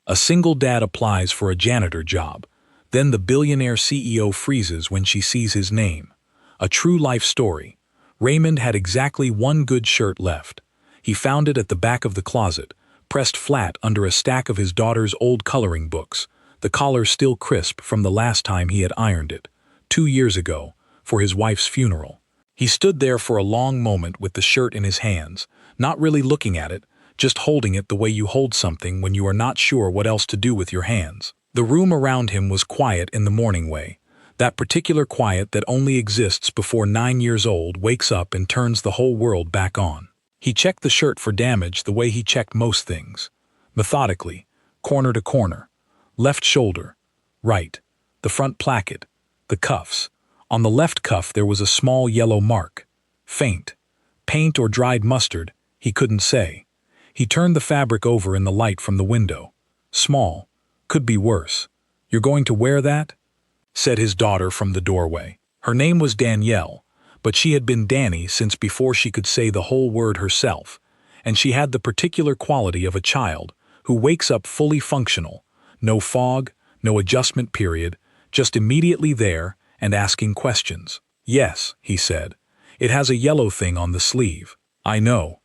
A single dad applies for a janitor job. Then the billionaire CEO freezes when she sees his name. A true life story. Raymond had exactly one good shirt left. He found it at the back of the closet, pressed flat under a stack of his daughter's old coloring books, the collar still crisp from the last time he had ironed it, 2 years ago, for his wife's funeral. He stood there for a long moment with the shirt in his hands, not really looking at it, just holding it the way you hold something when you are not sure what else to do with your hands. The room around him was quiet in the morning way, that particular quiet that only exists before 9 years old wakes up and turns the whole world back on. He checked the shirt for damage the way he checked most things. Methodically, corner to corner. Left shoulder. Right. The front placket. The cuffs. On the left cuff there was a small yellow mark. Faint. Paint or dried mustard, he couldn't say. He turned the fabric over in the light from the window. Small. Could be worse. "You're going to wear that?" said his daughter from the doorway. Her name was Danielle, but she had been Danny since before she could say the whole word herself, and she had the particular quality of a child who wakes up fully functional, no fog, no adjustment period, just immediately there and asking questions. "Yes," he said. "It has a yellow thing on the sleeve." "I know.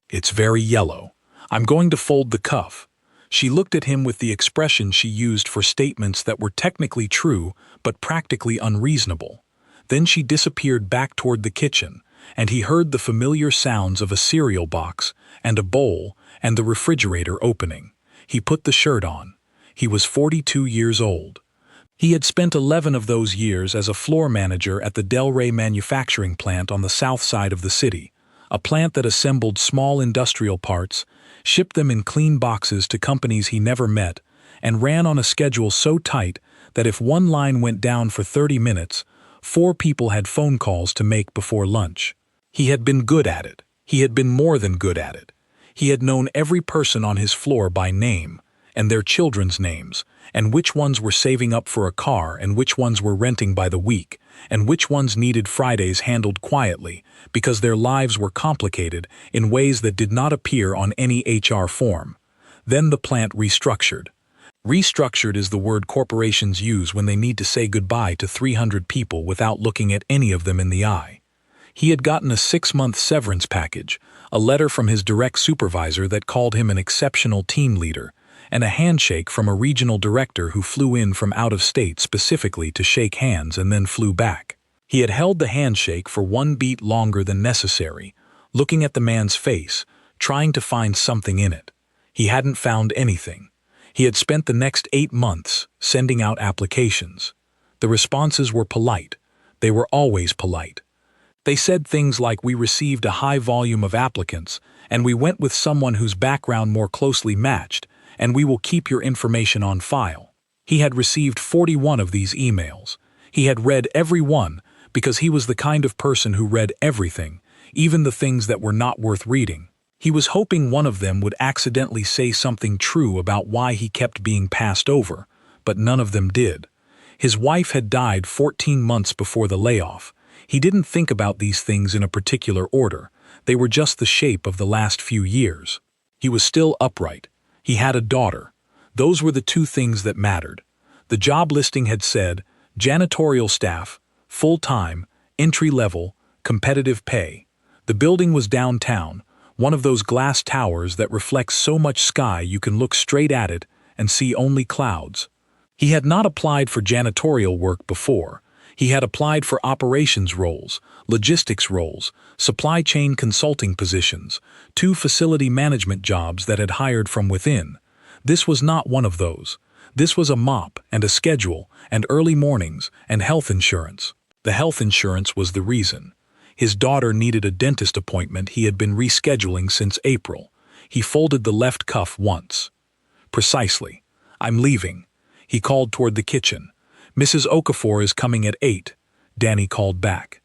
It's very yellow. I'm going to fold the cuff." She looked at him with the expression she used for statements that were technically true but practically unreasonable. Then she disappeared back toward the kitchen, and he heard the familiar sounds of a cereal box and a bowl and the refrigerator opening. He put the shirt on. He was 42 years old. He had spent 11 of those years as a floor manager at the Delray manufacturing plant on the south side of the city, a plant that assembled small industrial parts, shipped them in clean boxes to companies he never met, and ran on a schedule so tight that if one line went down for 30 minutes, 4 people had phone calls to make before lunch. He had been good at it. He had been more than good at it. He had known every person on his floor by name, and their children's names, and which ones were saving up for a car and which ones were renting by the week, and which ones needed Fridays handled quietly because their lives were complicated in ways that did not appear on any HR form. Then the plant restructured. Restructured is the word corporations use when they need to say goodbye to 300 people without looking at any of them in the eye. He had gotten a 6-month severance package, a letter from his direct supervisor that called him an exceptional team leader, and a handshake from a regional director who flew in from out of state specifically to shake hands and then flew back. He had held the handshake for 1 beat longer than necessary, looking at the man's face, trying to find something in it. He hadn't found anything. He had spent the next 8 months sending out applications. The responses were polite. They were always polite. They said things like, "We received a high volume of applicants, and we went with someone whose background more closely matched, and we will keep your information on file." He had received 41 of these emails. He had read every one because he was the kind of person who read everything, even the things that were not worth reading. He was hoping one of them would accidentally say something true about why he kept being passed over, but none of them did. His wife had died 14 months before the layoff. He didn't think about these things in a particular order. They were just the shape of the last few years. He was still upright. He had a daughter. Those were the 2 things that mattered. The job listing had said, janitorial staff, full-time, entry-level, competitive pay. The building was downtown, one of those glass towers that reflects so much sky you can look straight at it and see only clouds. He had not applied for janitorial work before. He had applied for operations roles, logistics roles, supply chain consulting positions, 2 facility management jobs that had hired from within. This was not one of those. This was a mop and a schedule and early mornings and health insurance. The health insurance was the reason. His daughter needed a dentist appointment he had been rescheduling since April. He folded the left cuff once. "Precisely. I'm leaving." He called toward the kitchen. "Mrs. Okafor is coming at 8, Danny called back.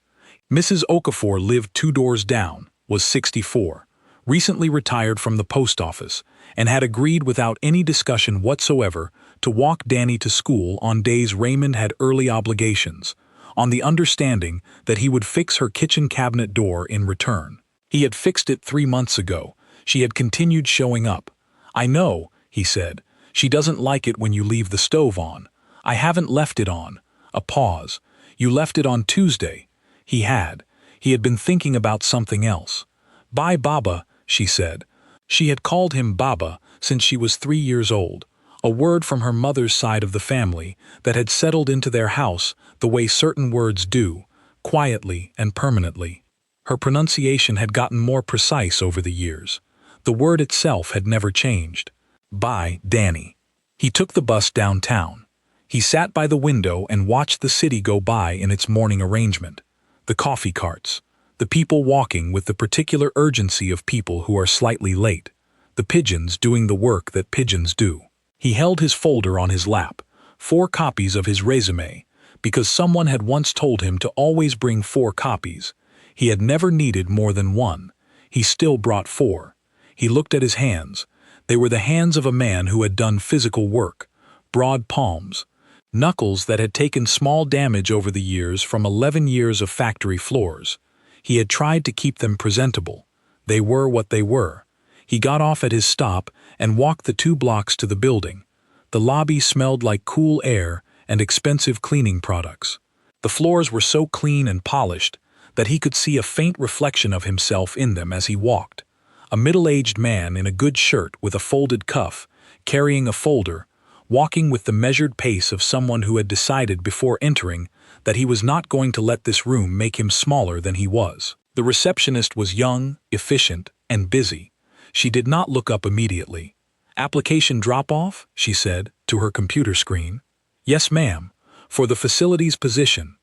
Mrs. Okafor lived 2 doors down, was 64, recently retired from the post office, and had agreed without any discussion whatsoever to walk Danny to school on days Raymond had early obligations, on the understanding that he would fix her kitchen cabinet door in return. He had fixed it 3 months ago. She had continued showing up. "I know," he said. She doesn't like it when you leave the stove on. I haven't left it on. A pause. You left it on Tuesday. He had. He had been thinking about something else. Bye, Baba, she said. She had called him Baba since she was 3 years old, a word from her mother's side of the family that had settled into their house the way certain words do, quietly and permanently. Her pronunciation had gotten more precise over the years. The word itself had never changed. Bye, Danny. He took the bus downtown. He sat by the window and watched the city go by in its morning arrangement. The coffee carts. The people walking with the particular urgency of people who are slightly late. The pigeons doing the work that pigeons do. He held his folder on his lap, 4 copies of his resume, because someone had once told him to always bring 4 copies. He had never needed more than 1. He still brought 4. He looked at his hands. They were the hands of a man who had done physical work. Broad palms. Knuckles that had taken small damage over the years from 11 years of factory floors. He had tried to keep them presentable. They were what they were. He got off at his stop and walked the 2 blocks to the building. The lobby smelled like cool air and expensive cleaning products. The floors were so clean and polished that he could see a faint reflection of himself in them as he walked. A middle-aged man in a good shirt with a folded cuff, carrying a folder, walking with the measured pace of someone who had decided before entering that he was not going to let this room make him smaller than he was. The receptionist was young, efficient, and busy. She did not look up immediately. "Application drop-off?" she said, to her computer screen. "Yes, ma'am. For the facilities position."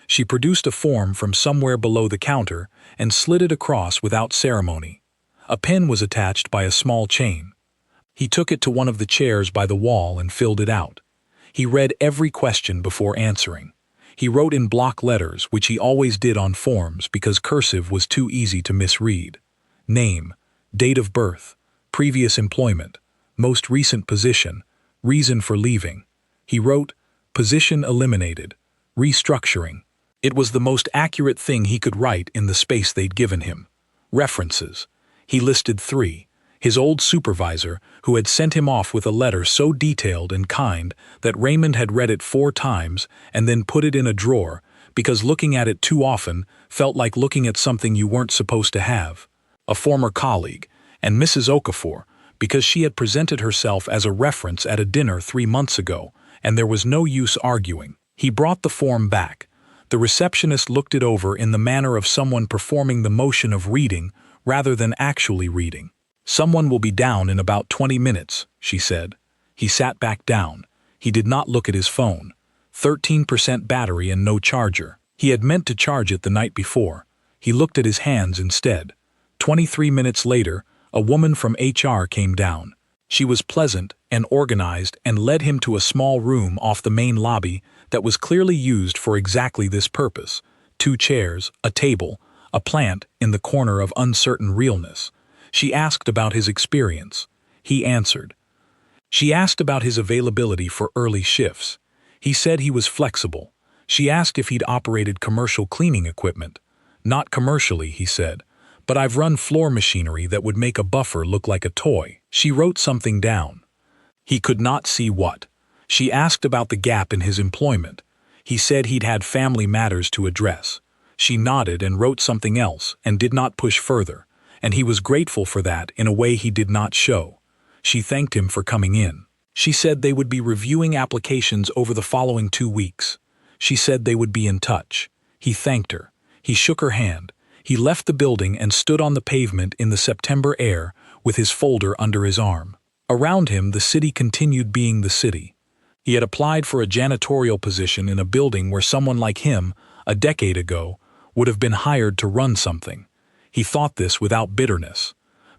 She produced a form from somewhere below the counter and slid it across without ceremony. A pen was attached by a small chain. He took it to one of the chairs by the wall and filled it out. He read every question before answering. He wrote in block letters, which he always did on forms because cursive was too easy to misread. Name, date of birth, previous employment, most recent position, reason for leaving. He wrote, "Position eliminated, restructuring." It was the most accurate thing he could write in the space they'd given him. References. He listed 3. His old supervisor, who had sent him off with a letter so detailed and kind that Raymond had read it 4 times and then put it in a drawer because looking at it too often felt like looking at something you weren't supposed to have. A former colleague, and Mrs. Okafor, because she had presented herself as a reference at a dinner 3 months ago, and there was no use arguing. He brought the form back. The receptionist looked it over in the manner of someone performing the motion of reading rather than actually reading. "Someone will be down in about 20 minutes, she said. He sat back down. He did not look at his phone. 13% battery and no charger. He had meant to charge it the night before. He looked at his hands instead. 23 minutes later, a woman from HR came down. She was pleasant and organized and led him to a small room off the main lobby that was clearly used for exactly this purpose. 2 chairs, a table, a plant in the corner of uncertain realness. She asked about his experience. He answered. She asked about his availability for early shifts. He said he was flexible. She asked if he'd operated commercial cleaning equipment. "Not commercially," he said, "but I've run floor machinery that would make a buffer look like a toy." She wrote something down. He could not see what. She asked about the gap in his employment. He said he'd had family matters to address. She nodded and wrote something else and did not push further, and he was grateful for that in a way he did not show. She thanked him for coming in. She said they would be reviewing applications over the following 2 weeks. She said they would be in touch. He thanked her. He shook her hand. He left the building and stood on the pavement in the September air with his folder under his arm. Around him, the city continued being the city. He had applied for a janitorial position in a building where someone like him, a decade ago, would have been hired to run something. He thought this without bitterness.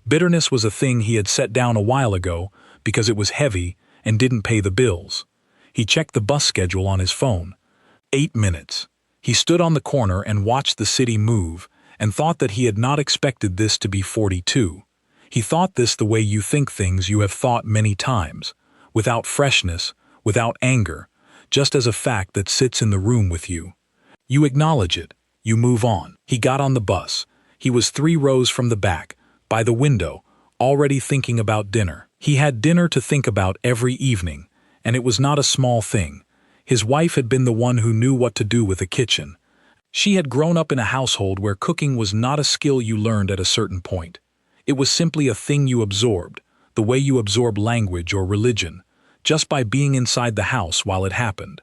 Bitterness was a thing he had set down a while ago because it was heavy and didn't pay the bills. He checked the bus schedule on his phone. 8 minutes. He stood on the corner and watched the city move and thought that he had not expected this to be 42. He thought this the way you think things you have thought many times, without freshness, without anger, just as a fact that sits in the room with you. You acknowledge it. You move on. He got on the bus. He was 3 rows from the back, by the window, already thinking about dinner. He had dinner to think about every evening, and it was not a small thing. His wife had been the one who knew what to do with a kitchen. She had grown up in a household where cooking was not a skill you learned at a certain point. It was simply a thing you absorbed, the way you absorb language or religion, just by being inside the house while it happened.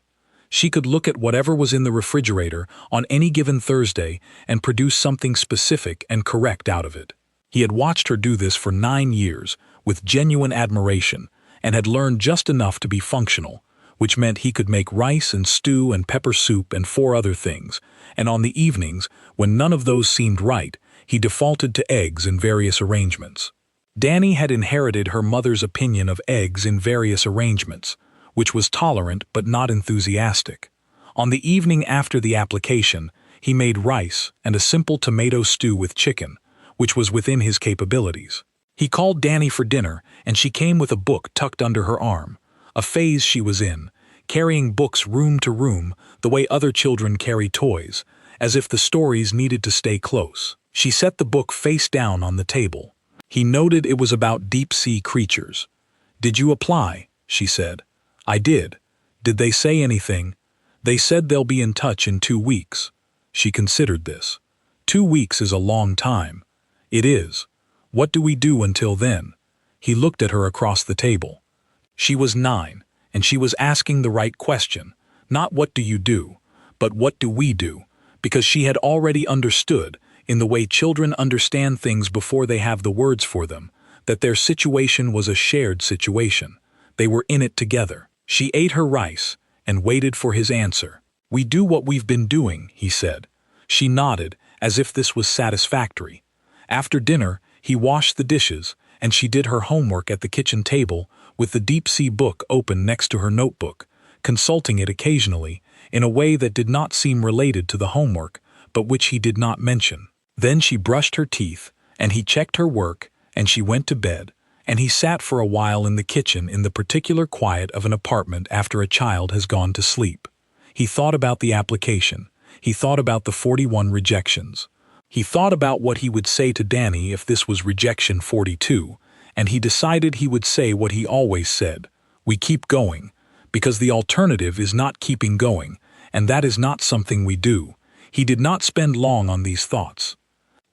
She could look at whatever was in the refrigerator on any given Thursday and produce something specific and correct out of it. He had watched her do this for 9 years, with genuine admiration, and had learned just enough to be functional, which meant he could make rice and stew and pepper soup and 4 other things, and on the evenings, when none of those seemed right, he defaulted to eggs in various arrangements. Danny had inherited her mother's opinion of eggs in various arrangements, which was tolerant but not enthusiastic. On the evening after the application, he made rice and a simple tomato stew with chicken, which was within his capabilities. He called Danny for dinner, and she came with a book tucked under her arm, a phase she was in, carrying books room to room the way other children carry toys, as if the stories needed to stay close. She set the book face down on the table. He noted it was about deep-sea creatures. "Did you apply?" she said. "I did. Did they say anything?" "They said they'll be in touch in 2 weeks. She considered this. 2 weeks is a long time. It is. What do we do until then? He looked at her across the table. She was 9, and she was asking the right question. Not what do you do, but what do we do? Because she had already understood, in the way children understand things before they have the words for them, that their situation was a shared situation. They were in it together. She ate her rice and waited for his answer. "We do what we've been doing," he said. She nodded, as if this was satisfactory. After dinner, he washed the dishes, and she did her homework at the kitchen table with the deep-sea book open next to her notebook, consulting it occasionally in a way that did not seem related to the homework, but which he did not mention. Then she brushed her teeth, and he checked her work, and she went to bed, and he sat for a while in the kitchen in the particular quiet of an apartment after a child has gone to sleep. He thought about the application. He thought about the 41 rejections. He thought about what he would say to Danny if this was rejection 42, and he decided he would say what he always said: "We keep going, because the alternative is not keeping going, and that is not something we do." He did not spend long on these thoughts.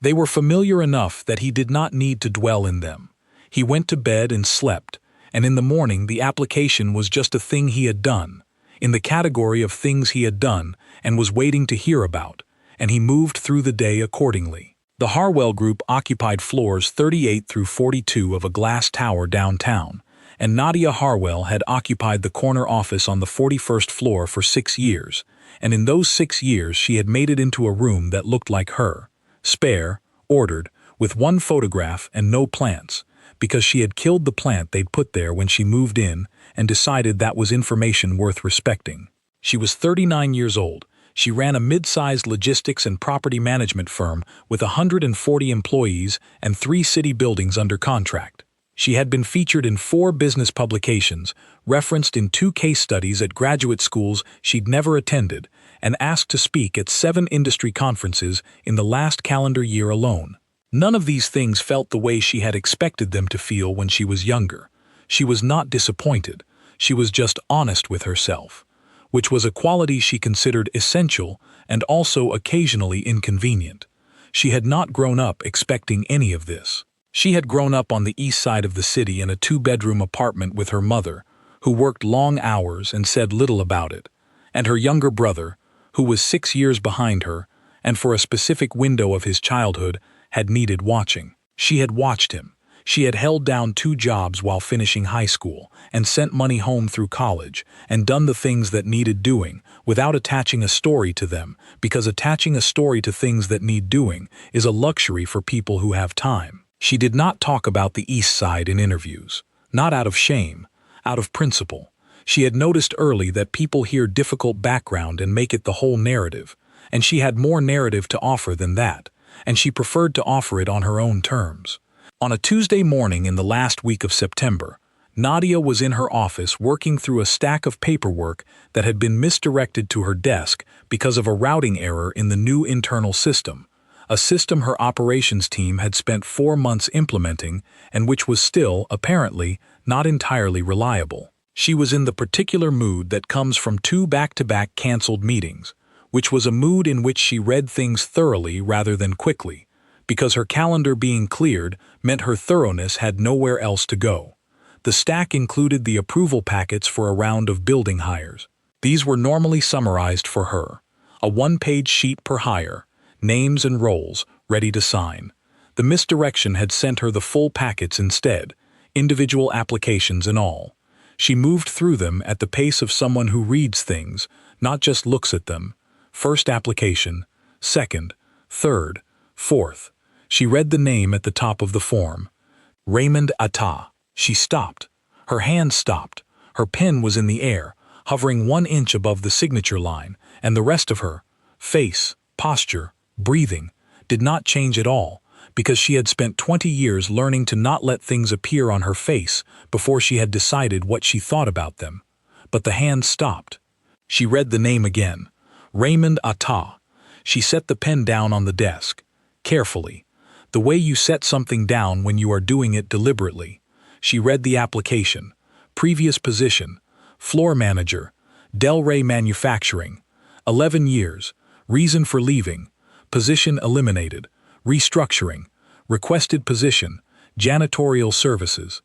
They were familiar enough that he did not need to dwell in them. He went to bed and slept, and in the morning the application was just a thing he had done, in the category of things he had done and was waiting to hear about, and he moved through the day accordingly. The Harwell Group occupied floors 38 through 42 of a glass tower downtown, and Nadia Harwell had occupied the corner office on the 41st floor for 6 years, and in those 6 years she had made it into a room that looked like her, spare, ordered, with 1 photograph and no plants, because she had killed the plant they'd put there when she moved in and decided that was information worth respecting. She was 39 years old. She ran a mid-sized logistics and property management firm with 140 employees and 3 city buildings under contract. She had been featured in 4 business publications, referenced in 2 case studies at graduate schools she'd never attended, and asked to speak at 7 industry conferences in the last calendar year alone. None of these things felt the way she had expected them to feel when she was younger. She was not disappointed. She was just honest with herself, which was a quality she considered essential and also occasionally inconvenient. She had not grown up expecting any of this. She had grown up on the east side of the city in a 2-bedroom apartment with her mother, who worked long hours and said little about it, and her younger brother, who was 6 years behind her, and for a specific window of his childhood, had needed watching. She had watched him. She had held down 2 jobs while finishing high school, and sent money home through college, and done the things that needed doing, without attaching a story to them, because attaching a story to things that need doing is a luxury for people who have time. She did not talk about the East Side in interviews, not out of shame, out of principle. She had noticed early that people hear difficult background and make it the whole narrative, and she had more narrative to offer than that, and she preferred to offer it on her own terms. On a Tuesday morning in the last week of September, Nadia was in her office working through a stack of paperwork that had been misdirected to her desk because of a routing error in the new internal system, a system her operations team had spent 4 months implementing and which was still, apparently, not entirely reliable. She was in the particular mood that comes from 2 back-to-back canceled meetings, which was a mood in which she read things thoroughly rather than quickly, because her calendar being cleared meant her thoroughness had nowhere else to go. The stack included the approval packets for a round of building hires. These were normally summarized for her. A 1-page sheet per hire, names and roles, ready to sign. The misdirection had sent her the full packets instead, individual applications and all. She moved through them at the pace of someone who reads things, not just looks at them. First application, second, third, fourth. She read the name at the top of the form. Raymond Atta. She stopped. Her hand stopped. Her pen was in the air, hovering 1 inch above the signature line, and the rest of her face, posture, breathing, did not change at all, because she had spent 20 years learning to not let things appear on her face before she had decided what she thought about them. But the hand stopped. She read the name again. Raymond Atta. She set the pen down on the desk. Carefully. The way you set something down when you are doing it deliberately. She read the application. Previous position. Floor manager. Delray Manufacturing. 11 years. Reason for leaving. Position eliminated. Restructuring. Requested position. Janitorial services.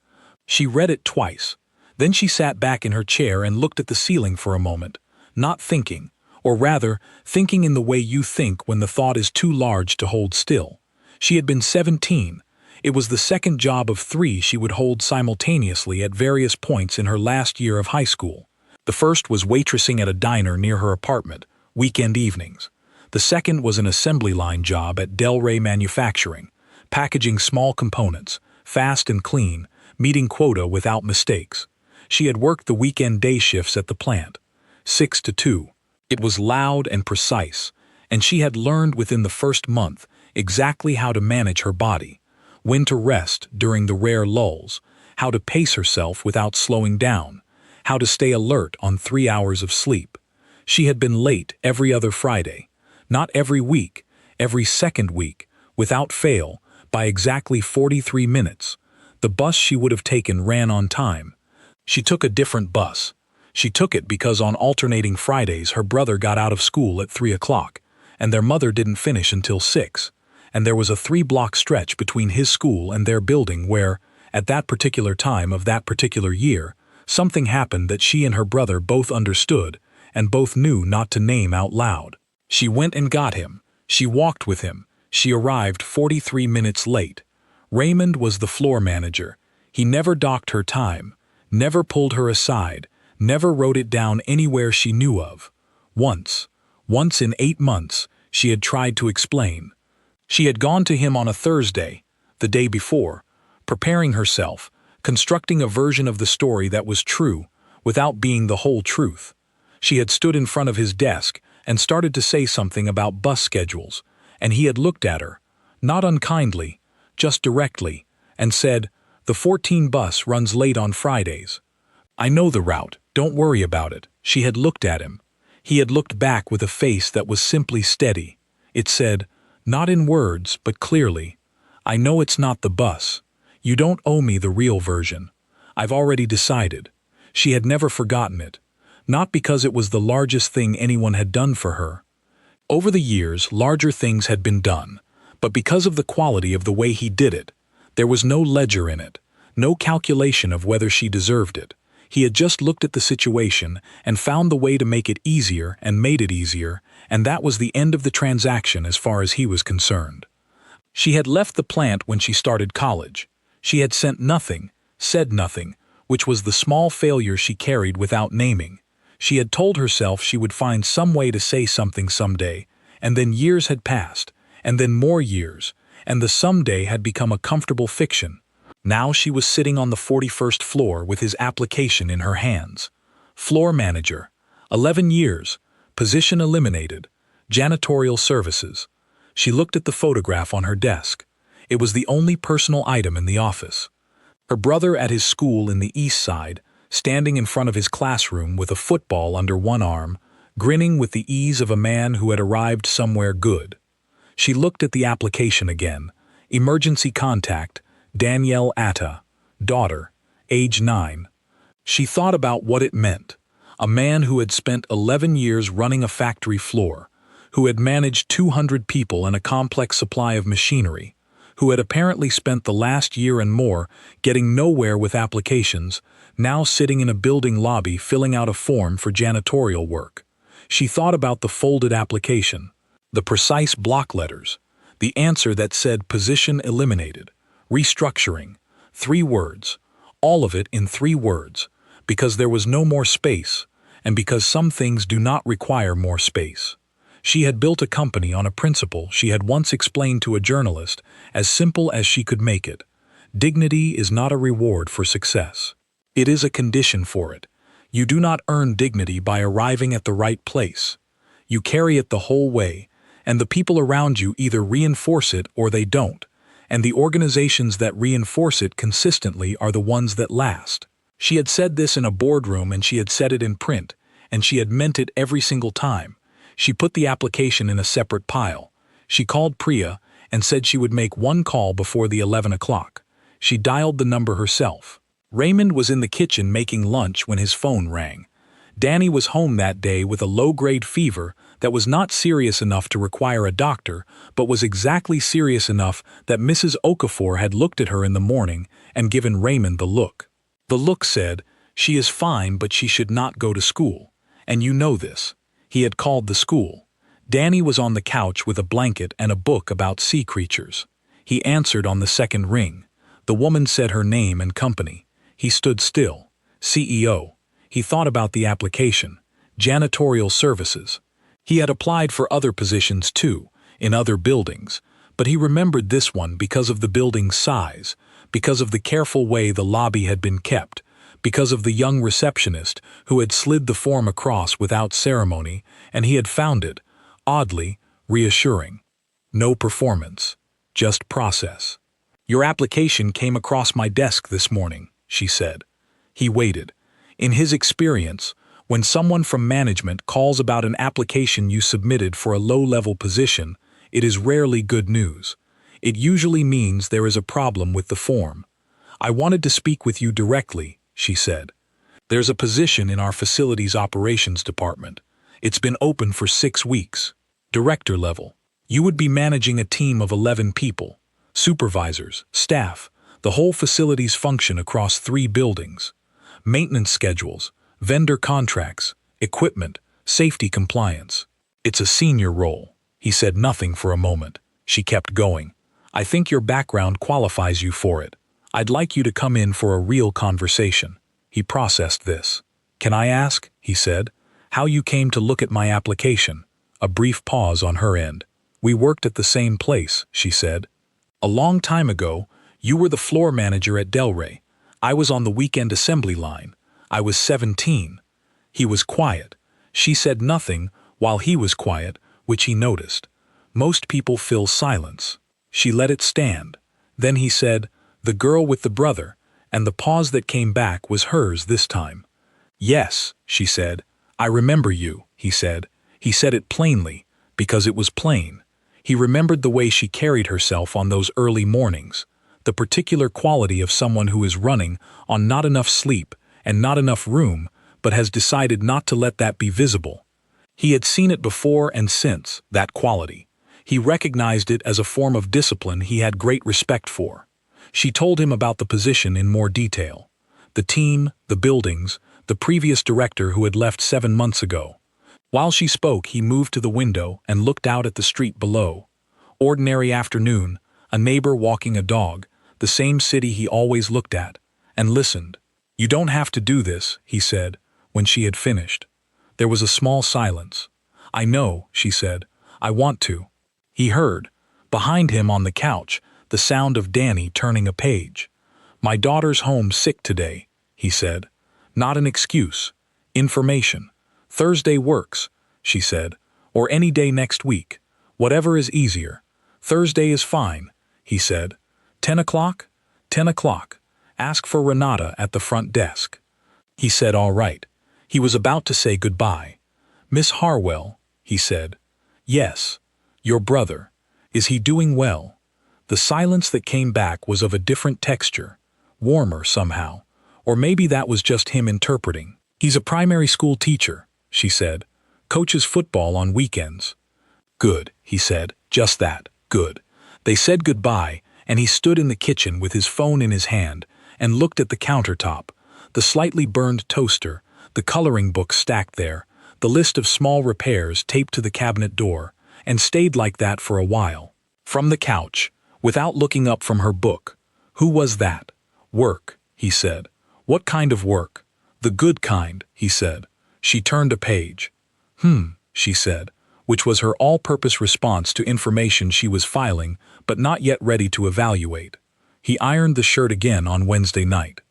She read it twice. Then she sat back in her chair and looked at the ceiling for a moment, not thinking, or rather, thinking in the way you think when the thought is too large to hold still. She had been 17. It was the second job of 3 she would hold simultaneously at various points in her last year of high school. The first was waitressing at a diner near her apartment, weekend evenings. The second was an assembly line job at Delray Manufacturing, packaging small components, fast and clean, meeting quota without mistakes. She had worked the weekend day shifts at the plant, 6 to 2. It was loud and precise, and she had learned within the first month exactly how to manage her body, when to rest during the rare lulls, how to pace herself without slowing down, how to stay alert on 3 hours of sleep. She had been late every other Friday, not every week, every second week, without fail, by exactly 43 minutes. The bus she would have taken ran on time. She took a different bus. She took it because on alternating Fridays her brother got out of school at 3 o'clock, and their mother didn't finish until 6, and there was a 3-block stretch between his school and their building where, at that particular time of that particular year, something happened that she and her brother both understood and both knew not to name out loud. She went and got him. She walked with him. She arrived 43 minutes late. Raymond was the floor manager. He never docked her time, never pulled her aside, never wrote it down anywhere she knew of. Once in 8 months, she had tried to explain. She had gone to him on a Thursday, the day before, preparing herself, constructing a version of the story that was true, without being the whole truth. She had stood in front of his desk and started to say something about bus schedules, and he had looked at her, not unkindly, just directly, and said, "The 14 bus runs late on Fridays." "I know the route, don't worry about it." She had looked at him. He had looked back with a face that was simply steady. It said, not in words, but clearly, "I know it's not the bus. You don't owe me the real version. I've already decided." She had never forgotten it. Not because it was the largest thing anyone had done for her. Over the years, larger things had been done, but because of the quality of the way he did it, there was no ledger in it, no calculation of whether she deserved it. He had just looked at the situation and found the way to make it easier and made it easier, and that was the end of the transaction as far as he was concerned. She had left the plant when she started college. She had sent nothing, said nothing, which was the small failure she carried without naming. She had told herself she would find some way to say something someday, and then years had passed, and then more years, and the someday had become a comfortable fiction. Now she was sitting on the 41st floor with his application in her hands. Floor manager, 11 years, position eliminated, janitorial services. She looked at the photograph on her desk. It was the only personal item in the office. Her brother at his school in the East Side, standing in front of his classroom with a football under one arm, grinning with the ease of a man who had arrived somewhere good. She looked at the application again. Emergency contact, Danielle Atta, daughter, age 9. She thought about what it meant. A man who had spent 11 years running a factory floor, who had managed 200 people and a complex supply of machinery, who had apparently spent the last year and more getting nowhere with applications, now sitting in a building lobby filling out a form for janitorial work. She thought about the folded application, the precise block letters, the answer that said position eliminated, restructuring, 3 words, all of it in 3 words, because there was no more space, and because some things do not require more space. She had built a company on a principle she had once explained to a journalist, as simple as she could make it. Dignity is not a reward for success. It is a condition for it. You do not earn dignity by arriving at the right place. You carry it the whole way, and the people around you either reinforce it or they don't, and the organizations that reinforce it consistently are the ones that last. She had said this in a boardroom and she had said it in print, and she had meant it every single time. She put the application in a separate pile. She called Priya and said she would make 1 call before the 11 o'clock. She dialed the number herself. Raymond was in the kitchen making lunch when his phone rang. Danny was home that day with a low-grade fever that was not serious enough to require a doctor, but was exactly serious enough that Mrs. Okafor had looked at her in the morning and given Raymond the look. The look said, "She is fine, but she should not go to school. And you know this." He had called the school. Danny was on the couch with a blanket and a book about sea creatures. He answered on the second ring. The woman said her name and company. He stood still. CEO. He thought about the application. Janitorial services. He had applied for other positions too, in other buildings, but he remembered this one because of the building's size, because of the careful way the lobby had been kept, because of the young receptionist who had slid the form across without ceremony, and he had found it, oddly, reassuring. No performance, just process. "Your application came across my desk this morning," she said. He waited. In his experience, when someone from management calls about an application you submitted for a low-level position, it is rarely good news. It usually means there is a problem with the form. "I wanted to speak with you directly," she said. "There's a position in our facilities operations department. It's been open for 6 weeks. Director level. You would be managing a team of 11 people. Supervisors, staff, the whole facilities function across 3 buildings. Maintenance schedules, vendor contracts, equipment, safety compliance. It's a senior role." He said nothing for a moment. She kept going. "I think your background qualifies you for it. I'd like you to come in for a real conversation." He processed this. "Can I ask," he said, "how you came to look at my application?" A brief pause on her end. "We worked at the same place," she said. "A long time ago, you were the floor manager at Delray. I was on the weekend assembly line. I was 17. He was quiet. She said nothing while he was quiet, which he noticed. Most people fill silence. She let it stand. Then he said, "The girl with the brother," and the pause that came back was hers this time. "Yes," she said. "I remember you," he said. He said it plainly, because it was plain. He remembered the way she carried herself on those early mornings, the particular quality of someone who is running on not enough sleep and not enough room, but has decided not to let that be visible. He had seen it before and since, that quality. He recognized it as a form of discipline he had great respect for. She told him about the position in more detail. The team, the buildings, the previous director who had left 7 months ago. While she spoke, he moved to the window and looked out at the street below. Ordinary afternoon, a neighbor walking a dog, the same city he always looked at, and listened. "You don't have to do this," he said, when she had finished. There was a small silence. "I know," she said. "I want to." He heard, behind him on the couch, the sound of Danny turning a page. "My daughter's home sick today," he said. "Not an excuse. Information. Thursday works," she said, "or any day next week. Whatever is easier. Thursday is fine," he said. 10 o'clock? 10 o'clock. Ask for Renata at the front desk." He said all right. He was about to say goodbye. "Miss Harwell," he said. "Yes. Your brother. Is he doing well? The silence that came back was of a different texture, warmer somehow, or maybe that was just him interpreting. He's a primary school teacher, she said. Coaches football on weekends. Good, he said, just that, good. They said goodbye, and he stood in the kitchen with his phone in his hand and looked at the countertop, the slightly burned toaster, the coloring book stacked there, the list of small repairs taped to the cabinet door, and stayed like that for a while. From the couch, without looking up from her book. Who was that? Work, he said. What kind of work? The good kind, he said. She turned a page. She said, which was her all-purpose response to information she was filing but not yet ready to evaluate. He ironed the shirt again on Wednesday night.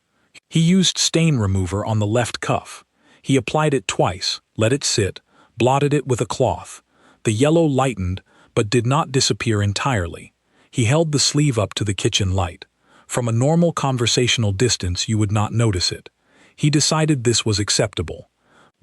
He used stain remover on the left cuff. He applied it twice, let it sit, blotted it with a cloth. The yellow lightened, but did not disappear entirely. He held the sleeve up to the kitchen light. From a normal conversational distance you would not notice it. He decided this was acceptable.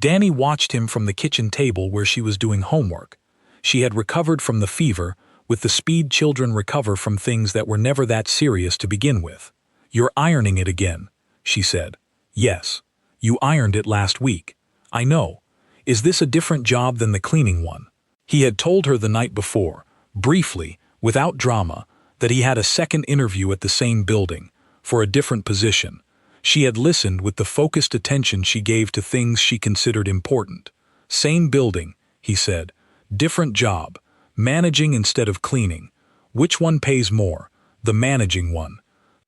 Danny watched him from the kitchen table where she was doing homework. She had recovered from the fever, with the speed children recover from things that were never that serious to begin with. You're ironing it again, she said. Yes. You ironed it last week. I know. Is this a different job than the cleaning one? He had told her the night before, briefly, without drama, that he had a second interview at the same building, for a different position. She had listened with the focused attention she gave to things she considered important. Same building, he said. Different job. Managing instead of cleaning. Which one pays more? The managing one.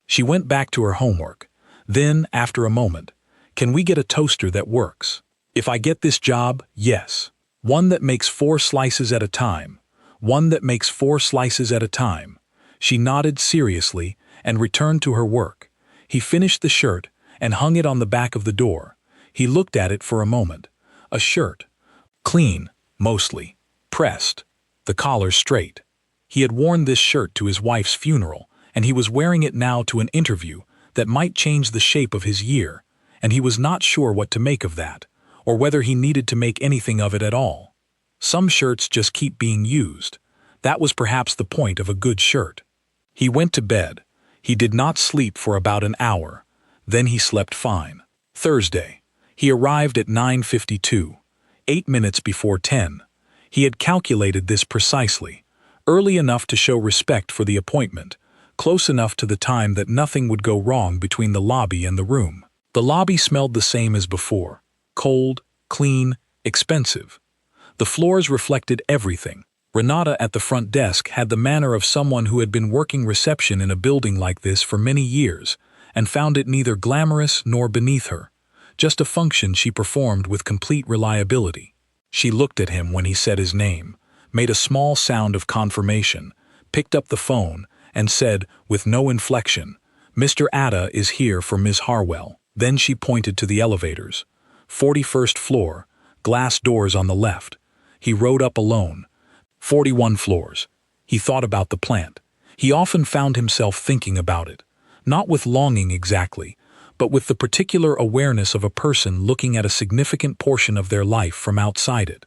She went back to her homework. Then, after a moment, can we get a toaster that works? If I get this job, yes. One that makes 4 slices at a time. One that makes 4 slices at a time. She nodded seriously and returned to her work. He finished the shirt and hung it on the back of the door. He looked at it for a moment. A shirt. Clean, mostly. Pressed. The collar straight. He had worn this shirt to his wife's funeral, and he was wearing it now to an interview that might change the shape of his year, and he was not sure what to make of that, or whether he needed to make anything of it at all. Some shirts just keep being used. That was perhaps the point of a good shirt. He went to bed. He did not sleep for about an hour. Then he slept fine. Thursday. He arrived at 9:52, 8 minutes before 10. He had calculated this precisely, early enough to show respect for the appointment, close enough to the time that nothing would go wrong between the lobby and the room. The lobby smelled the same as before, cold, clean, expensive. The floors reflected everything. Renata at the front desk had the manner of someone who had been working reception in a building like this for many years and found it neither glamorous nor beneath her, just a function she performed with complete reliability. She looked at him when he said his name, made a small sound of confirmation, picked up the phone, and said, with no inflection, "Mr. Atta is here for Ms. Harwell." Then she pointed to the elevators. 41st floor, glass doors on the left. He rode up alone. 41 floors. He thought about the plant. He often found himself thinking about it, not with longing exactly, but with the particular awareness of a person looking at a significant portion of their life from outside it.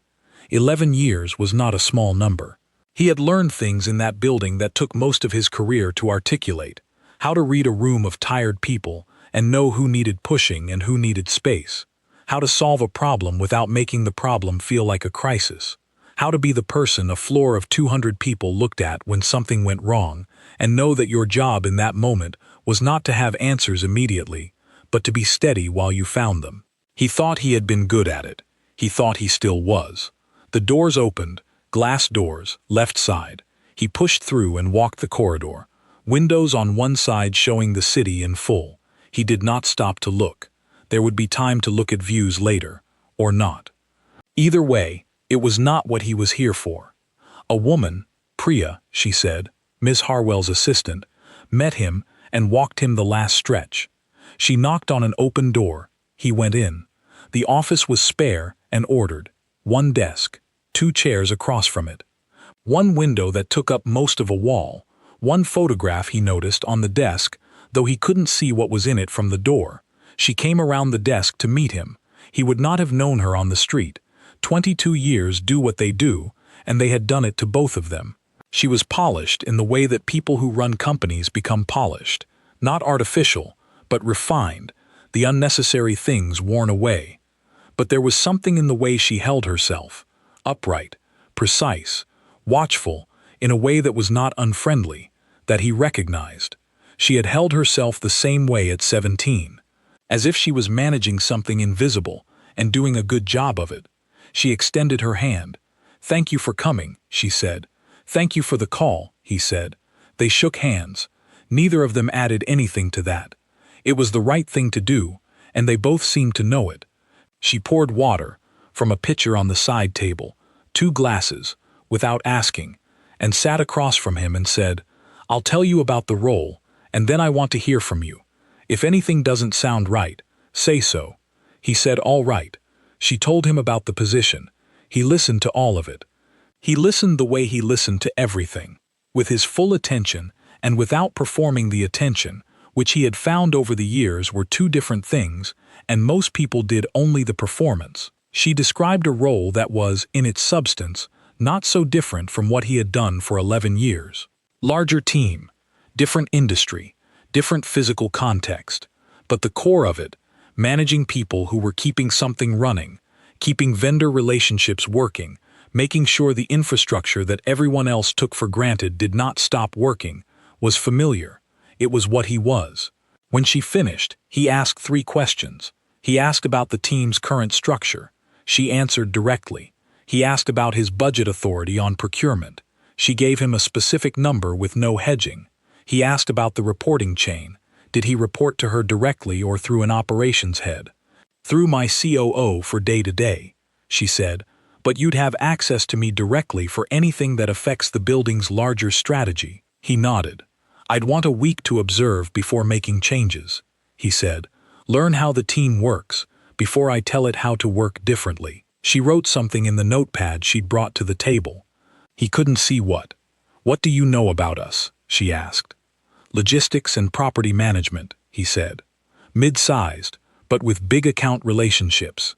11 years was not a small number. He had learned things in that building that took most of his career to articulate, how to read a room of tired people and know who needed pushing and who needed space, how to solve a problem without making the problem feel like a crisis, how to be the person a floor of 200 people looked at when something went wrong and know that your job in that moment was not to have answers immediately, but to be steady while you found them. He thought he had been good at it. He thought he still was. The doors opened, glass doors, left side. He pushed through and walked the corridor, windows on one side showing the city in full. He did not stop to look. There would be time to look at views later, or not. Either way, it was not what he was here for. A woman, Priya, she said, Ms. Harwell's assistant, met him and walked him the last stretch. She knocked on an open door. He went in. The office was spare and ordered. 1 desk, 2 chairs across from it. 1 window that took up most of a wall. 1 photograph he noticed on the desk, though he couldn't see what was in it from the door. She came around the desk to meet him. He would not have known her on the street. 22 years do what they do, and they had done it to both of them. She was polished in the way that people who run companies become polished, not artificial, but refined, the unnecessary things worn away. But there was something in the way she held herself, upright, precise, watchful, in a way that was not unfriendly, that he recognized. She had held herself the same way at 17, as if she was managing something invisible and doing a good job of it. She extended her hand. "Thank you for coming," she said. "Thank you for the call," he said. They shook hands. Neither of them added anything to that. It was the right thing to do, and they both seemed to know it. She poured water, from a pitcher on the side table, 2 glasses, without asking, and sat across from him and said, "I'll tell you about the role, and then I want to hear from you. If anything doesn't sound right, say so." He said, "All right." She told him about the position. He listened to all of it. He listened the way he listened to everything, with his full attention and without performing the attention, which he had found over the years were 2 different things, and most people did only the performance. She described a role that was, in its substance, not so different from what he had done for 11 years. Larger team, different industry, different physical context, but the core of it, managing people who were keeping something running, keeping vendor relationships working, making sure the infrastructure that everyone else took for granted did not stop working, was familiar. It was what he was. When she finished, he asked 3 questions. He asked about the team's current structure. She answered directly. He asked about his budget authority on procurement. She gave him a specific number with no hedging. He asked about the reporting chain. Did he report to her directly or through an operations head? "Through my COO for day-to-day," she said, "but you'd have access to me directly for anything that affects the building's larger strategy." He nodded. "I'd want a week to observe before making changes," he said. "Learn how the team works, before I tell it how to work differently." She wrote something in the notepad she'd brought to the table. He couldn't see what. "What do you know about us?" she asked. "Logistics and property management," he said. "Mid-sized, but with big account relationships.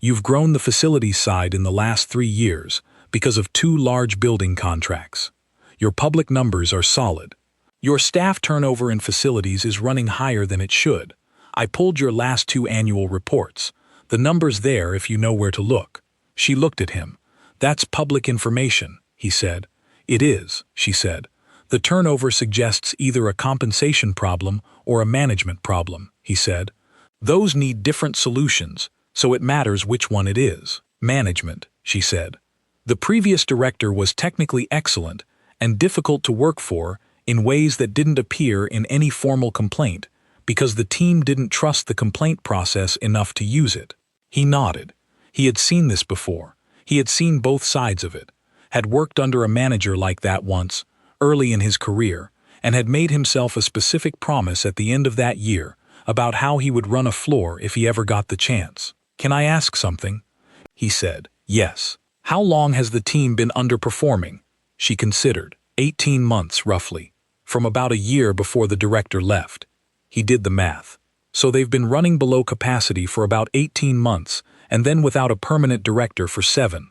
You've grown the facilities side in the last 3 years because of 2 large building contracts. Your public numbers are solid. Your staff turnover in facilities is running higher than it should. I pulled your last 2 annual reports. The number's there if you know where to look." She looked at him. "That's public information," he said. "It is," she said. "The turnover suggests either a compensation problem or a management problem," he said. "Those need different solutions, so it matters which one it is." "Management," she said. "The previous director was technically excellent and difficult to work for in ways that didn't appear in any formal complaint because the team didn't trust the complaint process enough to use it." He nodded. He had seen this before. He had seen both sides of it, had worked under a manager like that once, early in his career, and had made himself a specific promise at the end of that year about how he would run a floor if he ever got the chance. "Can I ask something?" he said. "Yes." "How long has the team been underperforming?" She considered. 18 months, roughly. From about a year before the director left. He did the math. So they've been running below capacity for about 18 months, and then without a permanent director for 7.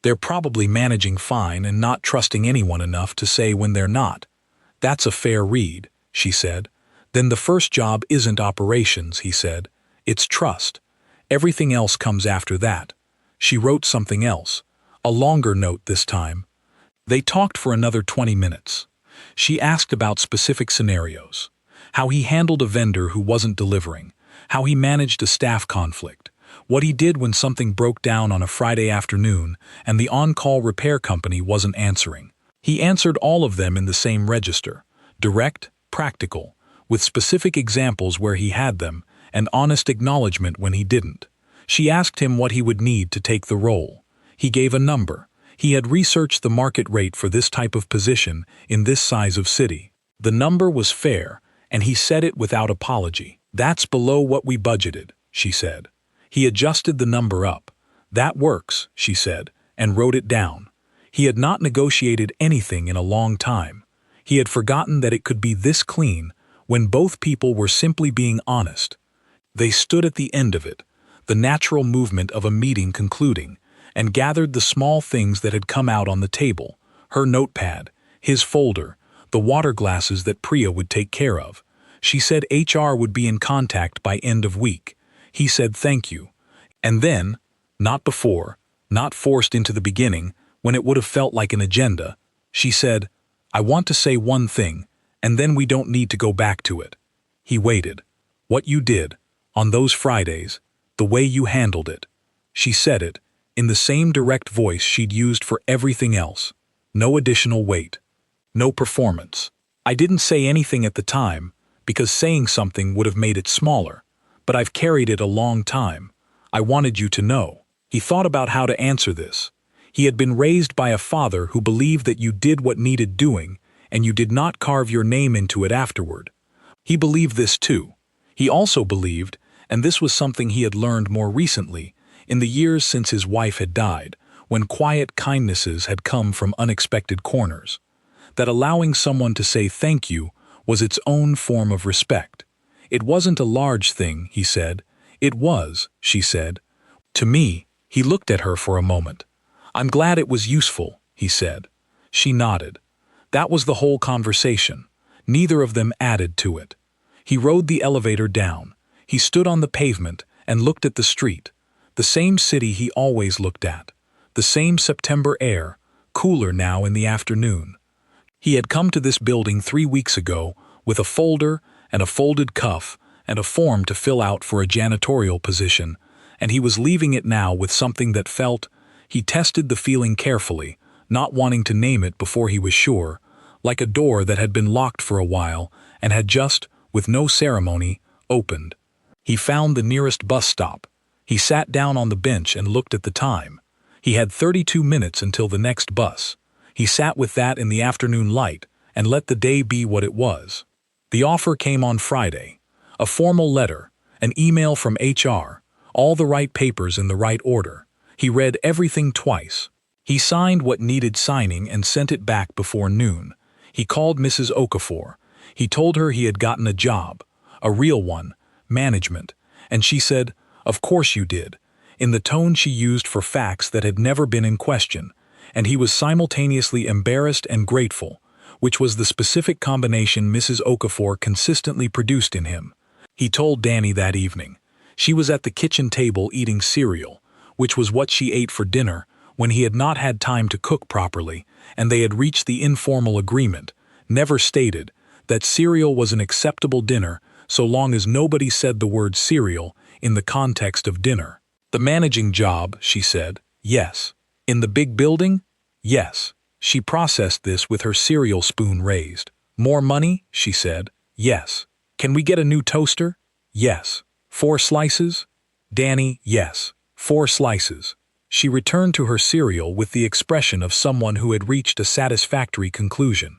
They're probably managing fine and not trusting anyone enough to say when they're not. "That's a fair read," she said. "Then the first job isn't operations," he said. "It's trust. Everything else comes after that." She wrote something else, a longer note this time. They talked for another 20 minutes. She asked about specific scenarios. How he handled a vendor who wasn't delivering, how he managed a staff conflict, what he did when something broke down on a Friday afternoon and the on-call repair company wasn't answering. He answered all of them in the same register, direct, practical, with specific examples where he had them, and honest acknowledgement when he didn't. She asked him what he would need to take the role. He gave a number. He had researched the market rate for this type of position in this size of city. The number was fair, and he said it without apology. "That's below what we budgeted," she said. He adjusted the number up. "That works," she said, and wrote it down. He had not negotiated anything in a long time. He had forgotten that it could be this clean when both people were simply being honest. They stood at the end of it, the natural movement of a meeting concluding, and gathered the small things that had come out on the table, her notepad, his folder, the water glasses that Priya would take care of. She said HR would be in contact by end of week. He said thank you. And then, not before, not forced into the beginning, when it would have felt like an agenda, she said, I want to say one thing, and then we don't need to go back to it. He waited. What you did, on those Fridays, the way you handled it. She said it, in the same direct voice she'd used for everything else. No additional weight. No performance. I didn't say anything at the time, because saying something would have made it smaller, but I've carried it a long time. I wanted you to know. He thought about how to answer this. He had been raised by a father who believed that you did what needed doing, and you did not carve your name into it afterward. He believed this too. He also believed, and this was something he had learned more recently, in the years since his wife had died, when quiet kindnesses had come from unexpected corners, that allowing someone to say thank you was its own form of respect. It wasn't a large thing, he said. It was, she said. To me, he looked at her for a moment. I'm glad it was useful, he said. She nodded. That was the whole conversation. Neither of them added to it. He rode the elevator down. He stood on the pavement and looked at the street, the same city he always looked at, the same September air, cooler now in the afternoon. He had come to this building 3 weeks ago with a folder and a folded cuff and a form to fill out for a janitorial position, and he was leaving it now with something that felt. He tested the feeling carefully, not wanting to name it before he was sure, like a door that had been locked for a while and had just, with no ceremony, opened. He found the nearest bus stop. He sat down on the bench and looked at the time. He had 32 minutes until the next bus. He sat with that in the afternoon light and let the day be what it was. The offer came on Friday. A formal letter, an email from HR, all the right papers in the right order. He read everything twice. He signed what needed signing and sent it back before noon. He called Mrs. Okafor. He told her he had gotten a job, a real one, management, and she said, "Of course you did," in the tone she used for facts that had never been in question, and he was simultaneously embarrassed and grateful, which was the specific combination Mrs. Okafor consistently produced in him. He told Danny that evening. She was at the kitchen table eating cereal, which was what she ate for dinner when he had not had time to cook properly, and they had reached the informal agreement, never stated, that cereal was an acceptable dinner so long as nobody said the word cereal in the context of dinner. The managing job, she said, yes. In the big building? Yes. She processed this with her cereal spoon raised. More money? She said. Yes. Can we get a new toaster? Yes. 4 slices? Danny, yes. 4 slices. She returned to her cereal with the expression of someone who had reached a satisfactory conclusion.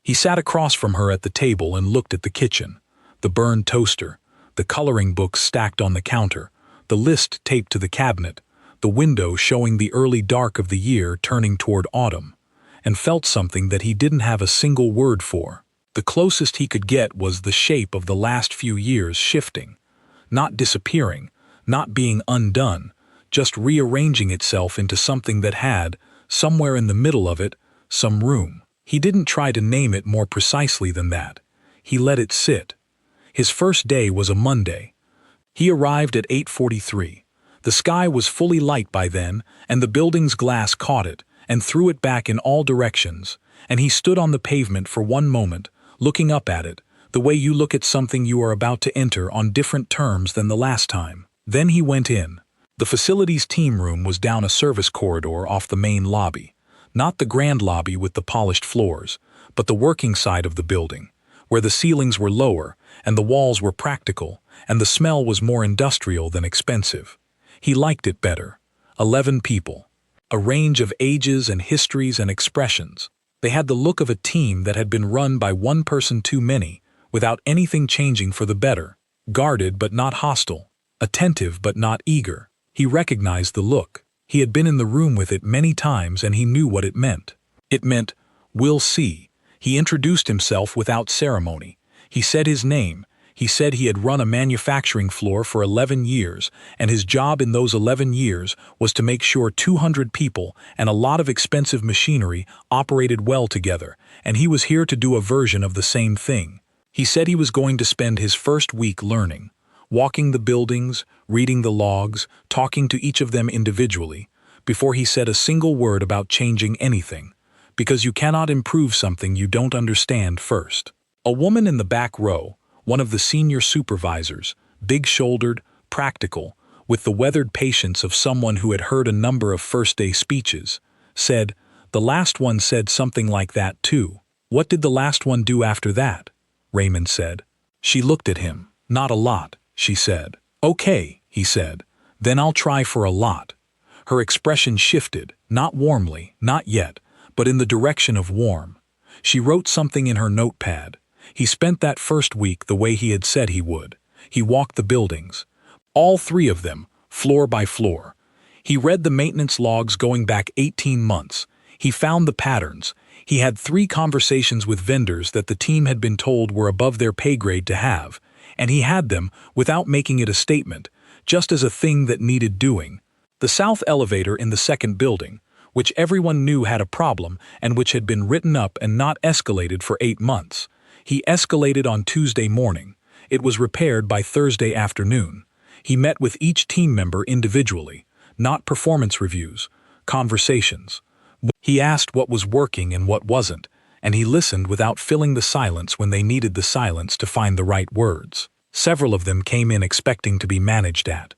He sat across from her at the table and looked at the kitchen, the burned toaster, the coloring books stacked on the counter, the list taped to the cabinet, the window showing the early dark of the year turning toward autumn, and felt something that he didn't have a single word for. The closest he could get was the shape of the last few years shifting, not disappearing, not being undone, just rearranging itself into something that had, somewhere in the middle of it, some room. He didn't try to name it more precisely than that. He let it sit. His first day was a Monday. He arrived at 8:43. The sky was fully light by then, and the building's glass caught it and threw it back in all directions, and he stood on the pavement for one moment, looking up at it, the way you look at something you are about to enter on different terms than the last time. Then he went in. The facilities team room was down a service corridor off the main lobby, not the grand lobby with the polished floors, but the working side of the building, where the ceilings were lower and the walls were practical and the smell was more industrial than expensive. He liked it better. 11 people. A range of ages and histories and expressions. They had the look of a team that had been run by one person too many, without anything changing for the better. Guarded but not hostile. Attentive but not eager. He recognized the look. He had been in the room with it many times and he knew what it meant. It meant, "We'll see." He introduced himself without ceremony. He said his name, He said he had run a manufacturing floor for 11 years, and his job in those 11 years was to make sure 200 people and a lot of expensive machinery operated well together, and he was here to do a version of the same thing. He said he was going to spend his first week learning, walking the buildings, reading the logs, talking to each of them individually, before he said a single word about changing anything, because you cannot improve something you don't understand first. A woman in the back row, one of the senior supervisors, big-shouldered, practical, with the weathered patience of someone who had heard a number of first-day speeches, said, "The last one said something like that too." "What did the last one do after that?" Raymond said. She looked at him. "Not a lot," she said. "Okay," he said. "Then I'll try for a lot." Her expression shifted, not warmly, not yet, but in the direction of warm. She wrote something in her notepad. He spent that first week the way he had said he would. He walked the buildings. All 3 of them, floor by floor. He read the maintenance logs going back 18 months. He found the patterns. He had 3 conversations with vendors that the team had been told were above their pay grade to have, and he had them without making it a statement, just as a thing that needed doing. The south elevator in the second building, which everyone knew had a problem and which had been written up and not escalated for 8 months. He escalated on Tuesday morning. It was repaired by Thursday afternoon. He met with each team member individually, not performance reviews, conversations. He asked what was working and what wasn't, and he listened without filling the silence when they needed the silence to find the right words. Several of them came in expecting to be managed at.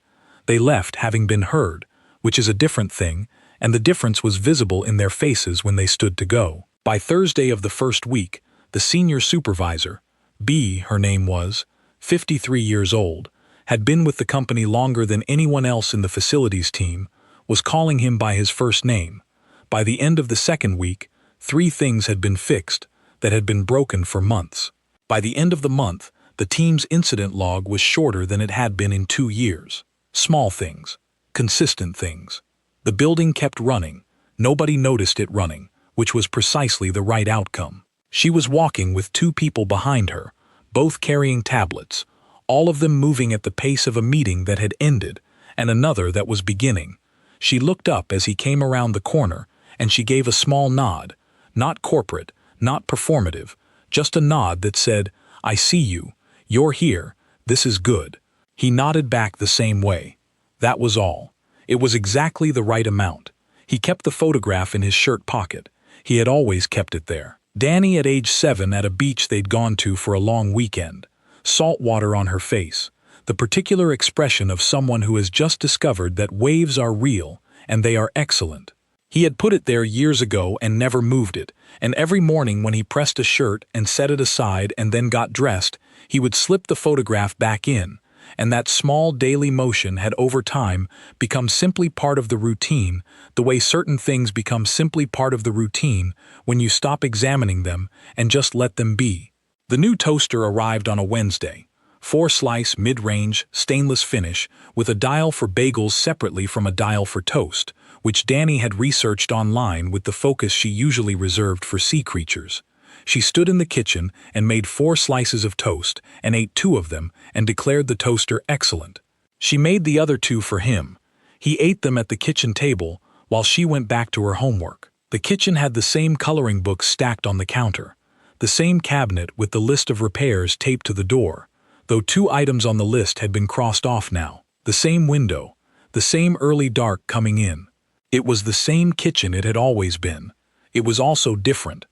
They left having been heard, which is a different thing, and the difference was visible in their faces when they stood to go. By Thursday of the first week, the senior supervisor, B, her name was, 53 years old, had been with the company longer than anyone else in the facilities team, was calling him by his first name. By the end of the second week, 3 things had been fixed that had been broken for months. By the end of the month, the team's incident log was shorter than it had been in 2 years. Small things, consistent things. The building kept running. Nobody noticed it running, which was precisely the right outcome. She was walking with 2 people behind her, both carrying tablets, all of them moving at the pace of a meeting that had ended, and another that was beginning. She looked up as he came around the corner, and she gave a small nod, not corporate, not performative, just a nod that said, "I see you, you're here, this is good." He nodded back the same way. That was all. It was exactly the right amount. He kept the photograph in his shirt pocket. He had always kept it there. Danny at age 7 at a beach they'd gone to for a long weekend. Salt water on her face. The particular expression of someone who has just discovered that waves are real, and they are excellent. He had put it there years ago and never moved it, and every morning when he pressed a shirt and set it aside and then got dressed, he would slip the photograph back in, and that small daily motion had over time become simply part of the routine, the way certain things become simply part of the routine when you stop examining them and just let them be. The new toaster arrived on a Wednesday. 4-slice, mid-range, stainless finish, with a dial for bagels separately from a dial for toast, which Danny had researched online with the focus she usually reserved for sea creatures. She stood in the kitchen and made 4 slices of toast and ate 2 of them and declared the toaster excellent. She made the other 2 for him. He ate them at the kitchen table while she went back to her homework. The kitchen had the same coloring books stacked on the counter, the same cabinet with the list of repairs taped to the door, though 2 items on the list had been crossed off now. The same window, the same early dark coming in. It was the same kitchen it had always been. It was also different.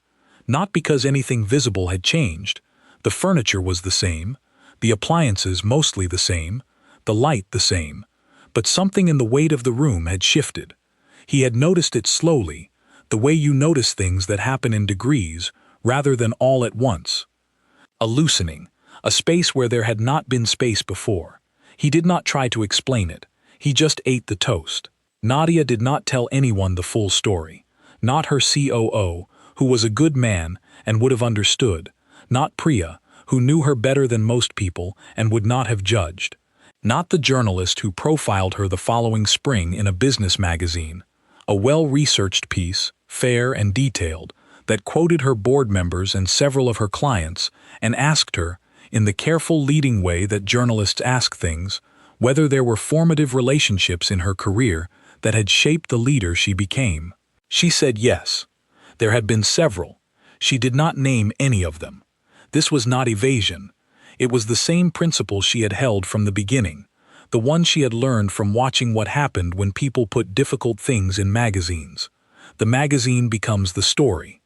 Not because anything visible had changed. The furniture was the same, the appliances mostly the same, the light the same, but something in the weight of the room had shifted. He had noticed it slowly, the way you notice things that happen in degrees rather than all at once. A loosening, a space where there had not been space before. He did not try to explain it. He just ate the toast. Nadia did not tell anyone the full story. Not her COO, who was a good man and would have understood. Not Priya, who knew her better than most people and would not have judged. Not the journalist who profiled her the following spring in a business magazine. A well-researched piece, fair and detailed, that quoted her board members and several of her clients and asked her, in the careful leading way that journalists ask things, whether there were formative relationships in her career that had shaped the leader she became. She said yes. There had been several. She did not name any of them. This was not evasion. It was the same principle she had held from the beginning, the one she had learned from watching what happened when people put difficult things in magazines. The magazine becomes the story.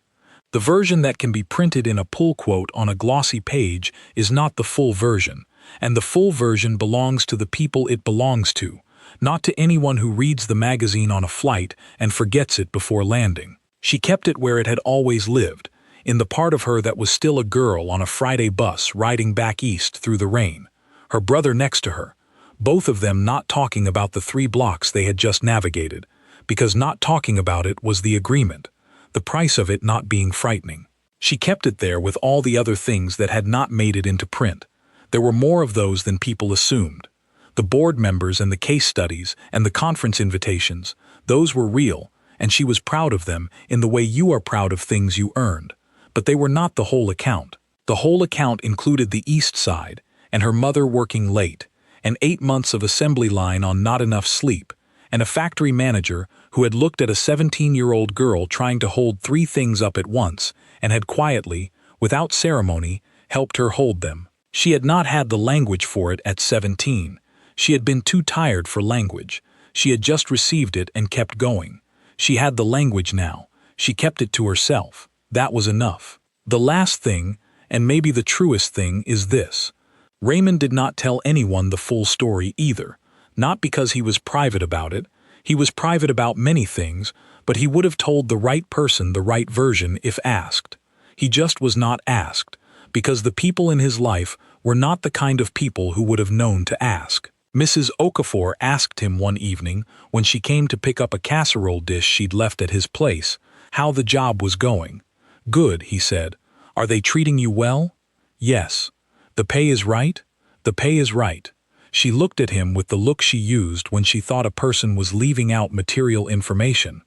The version that can be printed in a pull quote on a glossy page is not the full version, and the full version belongs to the people it belongs to, not to anyone who reads the magazine on a flight and forgets it before landing. She kept it where it had always lived, in the part of her that was still a girl on a Friday bus riding back east through the rain, her brother next to her, both of them not talking about the 3 blocks they had just navigated, because not talking about it was the agreement, the price of it not being frightening. She kept it there with all the other things that had not made it into print. There were more of those than people assumed. The board members and the case studies and the conference invitations, those were real, and she was proud of them in the way you are proud of things you earned. But they were not the whole account. The whole account included the East Side, and her mother working late, and 8 months of assembly line on not enough sleep, and a factory manager who had looked at a 17-year-old girl trying to hold 3 things up at once and had quietly, without ceremony, helped her hold them. She had not had the language for it at 17. She had been too tired for language. She had just received it and kept going. She had the language now. She kept it to herself. That was enough. The last thing, and maybe the truest thing, is this. Raymond did not tell anyone the full story either, not because he was private about it. He was private about many things, but he would have told the right person the right version if asked. He just was not asked, because the people in his life were not the kind of people who would have known to ask. Mrs. Okafor asked him one evening, when she came to pick up a casserole dish she'd left at his place, how the job was going. "Good," he said. "Are they treating you well?" "Yes." "The pay is right?" "The pay is right." She looked at him with the look she used when she thought a person was leaving out material information.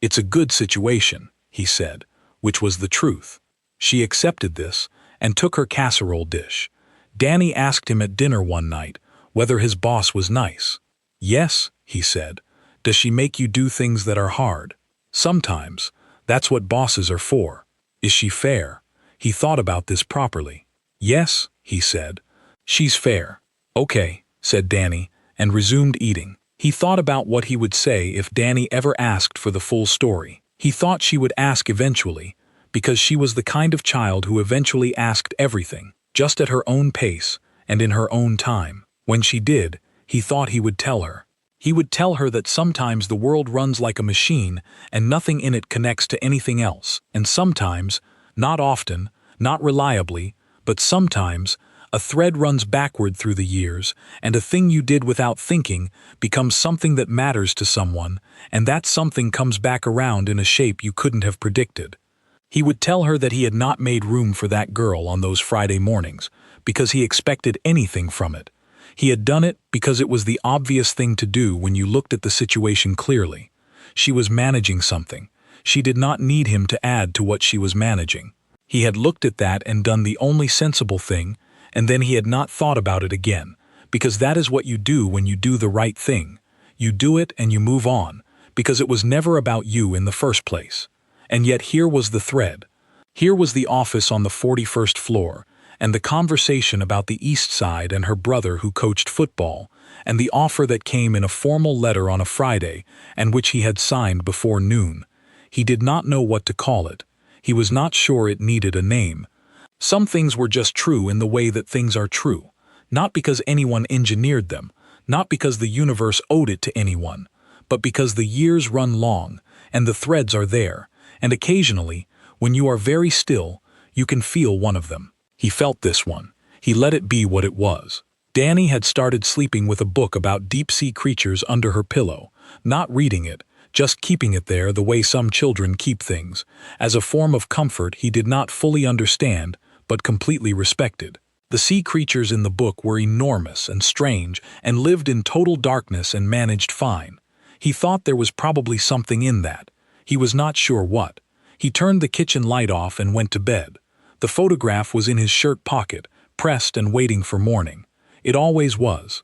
"It's a good situation," he said, which was the truth. She accepted this and took her casserole dish. Danny asked him at dinner one night whether his boss was nice. "Yes," he said. "Does she make you do things that are hard?" "Sometimes. That's what bosses are for." "Is she fair?" He thought about this properly. "Yes," he said. "She's fair." "Okay," said Danny, and resumed eating. He thought about what he would say if Danny ever asked for the full story. He thought she would ask eventually, because she was the kind of child who eventually asked everything, just at her own pace and in her own time. When she did, he thought he would tell her. He would tell her that sometimes the world runs like a machine and nothing in it connects to anything else, and sometimes, not often, not reliably, but sometimes, a thread runs backward through the years, and a thing you did without thinking becomes something that matters to someone, and that something comes back around in a shape you couldn't have predicted. He would tell her that he had not made room for that girl on those Friday mornings, because he expected anything from it. He had done it because it was the obvious thing to do when you looked at the situation clearly. She was managing something. She did not need him to add to what she was managing. He had looked at that and done the only sensible thing, and then he had not thought about it again, because that is what you do when you do the right thing. You do it and you move on, because it was never about you in the first place. And yet here was the thread. Here was the office on the 41st floor, and the conversation about the East Side and her brother who coached football, and the offer that came in a formal letter on a Friday, and which he had signed before noon. He did not know what to call it. He was not sure it needed a name. Some things were just true in the way that things are true, not because anyone engineered them, not because the universe owed it to anyone, but because the years run long, and the threads are there, and occasionally, when you are very still, you can feel one of them. He felt this one. He let it be what it was. Danny had started sleeping with a book about deep-sea creatures under her pillow, not reading it, just keeping it there the way some children keep things, as a form of comfort he did not fully understand, but completely respected. The sea creatures in the book were enormous and strange and lived in total darkness and managed fine. He thought there was probably something in that. He was not sure what. He turned the kitchen light off and went to bed. The photograph was in his shirt pocket, pressed and waiting for morning. It always was.